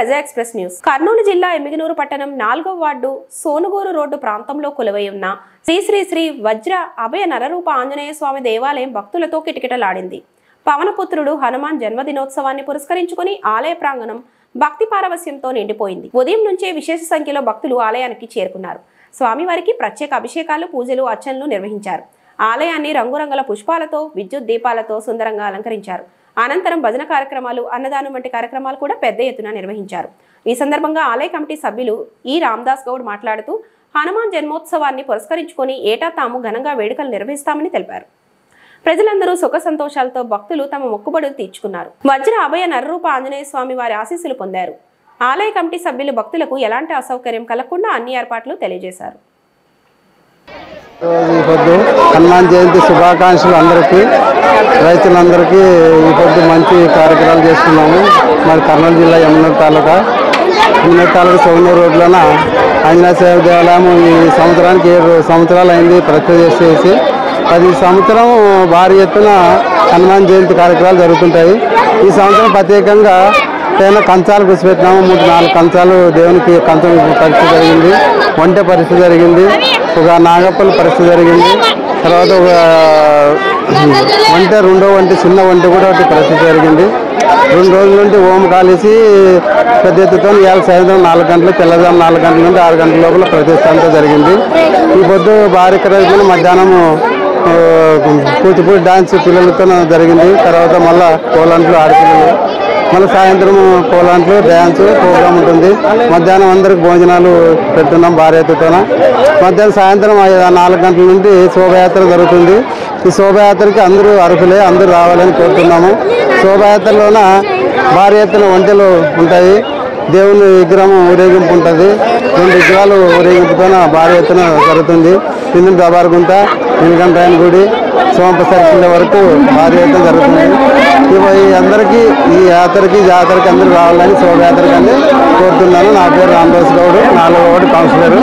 ప్రజా express news. Kurnool జిల్లా ఎమ్మిగనూరు పట్టణం 4వ వార్డు సోనుగూరు రోడ్డు ప్రాంతంలో కొలువై ఉన్న శ్రీ శ్రీ శ్రీ వజ్ర అభయ నరరూప ఆంజనేయ స్వామి దేవాలయం భక్తులతో కిటకిటలాడింది. పవనపుత్రుడు హనుమాన్ జన్మదినోత్సవాన్ని పురస్కరించుకుని ఆలయ ప్రాంగణం భక్తి పారవస్యంతో నిండిపోయింది. ఉదయం నుంచే విశేష సంఖ్యలో భక్తులు ఆలయానికి చేరుకున్నారు. స్వామివారికి ప్రత్యేక అభిషేకాలు, పూజలు, అర్చనలు నిర్వహించారు. ఆలయాన్ని రంగురంగుల పుష్పాలతో, విద్యుత్ దీపాలతో సుందరంగా అలంకరించారు. అనంతరం భజన కార్యక్రమాలు, అన్నదానం వంటి కార్యక్రమాలు కూడా పెద్ద ఎత్తున నిర్వహించారు. ఈ సందర్భంగా ఆలయ కమిటీ సభ్యులు ఈ రామదాస్ గౌడ్ మాట్లాడుతూ హనుమాన్ జన్మోత్సవాన్ని పురస్కరించుకొని ఏటా తాము ఘనంగా వేడుకలు నిర్వహిస్తామని తెలిపారు. ప్రజలందరూ సుఖ సంతోషాలతో భక్తులు తమ మొక్కుబడులు తీర్చుకున్నారు. వజ్ర అభయ నరరూప ఆంజనేయ స్వామి వారి ఆశీస్సులు పొందారు. ఆలయ కమిటీ సభ్యులు భక్తులకు ఎలాంటి అసౌకర్యం కలగకుండా అన్ని ఏర్పాట్లు తెలియజేశారు. హనుమాన్ జయంతి శుభాకాంక్షలు అందరికీ, రైతులందరికీ ఈ పొద్దు మంచి కార్యక్రమాలు చేస్తున్నాము. మరి కర్నూలు జిల్లా ఎమ్మిగనూరు తాలూకా సోనూరు రోడ్లోన ఆంజనేయ స్వామి దేవాలయం ఈ సంవత్సరానికి 7 సంవత్సరాలు అయింది ప్రతిష్ఠ చేసి. 10 సంవత్సరం భారీ ఎత్తున హనుమాన్ జయంతి కార్యక్రమాలు జరుగుతుంటాయి. ఈ సంవత్సరం ప్రత్యేకంగా కంచాలు కూర్చిపెట్టినాము. 3-4 కంచాలు దేవునికి కంచం పరిస్థితి జరిగింది, వంట పరిస్థితి జరిగింది, ఒక నాగప్పల పరిస్థితి జరిగింది. తర్వాత ఒక రెండో వంటి చిన్న వంట కూడా ఒకటి పరిస్థితి జరిగింది. 2 రోజుల నుండి ఓం కాలేసి పెద్ద ఎత్తుతో ఇవాళ సాయంత్రం 4 గంటలు, తెల్లదాం 4 గంటల నుండి 6 గంటల లోపల ప్రతిష్ఠ జరిగింది. ఈ పొద్దు భారీ రోజున మధ్యాహ్నం కూచిపూడి డాన్స్ పిల్లలతో జరిగింది. తర్వాత మళ్ళీ కోలాంట్లు ఆడపిల్లలు, మళ్ళీ సాయంత్రం కోలాంట్లు డ్యాన్స్ ప్రోగ్రాం ఉంటుంది. మధ్యాహ్నం అందరికి భోజనాలు పెడుతున్నాం భారీ ఎత్తుతోన. మధ్యాహ్నం సాయంత్రం 4 గంటల నుండి శోభయాత్ర జరుగుతుంది. ఈ శోభయాత్రకి అందరూ అర్హులే, అందరూ రావాలని కోరుతున్నాము. శోభయాత్రలోన భారీ ఎత్తున వంటలు ఉంటాయి. దేవుని విగ్రహం ఊరేగింపు ఉంటుంది. 2 విగ్రహాలు ఊరేగింపుతో భారీ ఎత్తున జరుగుతుంది. పిందుల దబారుగుంట, నీలకంఠాయన గుడి, సోంప సర్కిల్ వరకు భారీ ఎత్తున జరుగుతుంది. అందరికీ ఈ జాతరకి అందరూ రావాలని శోభయాత్రకి అని కోరుతున్నాను. నా పేరు రామదాస్ గౌడ్, 4వ వార్డు కౌన్సిలర్.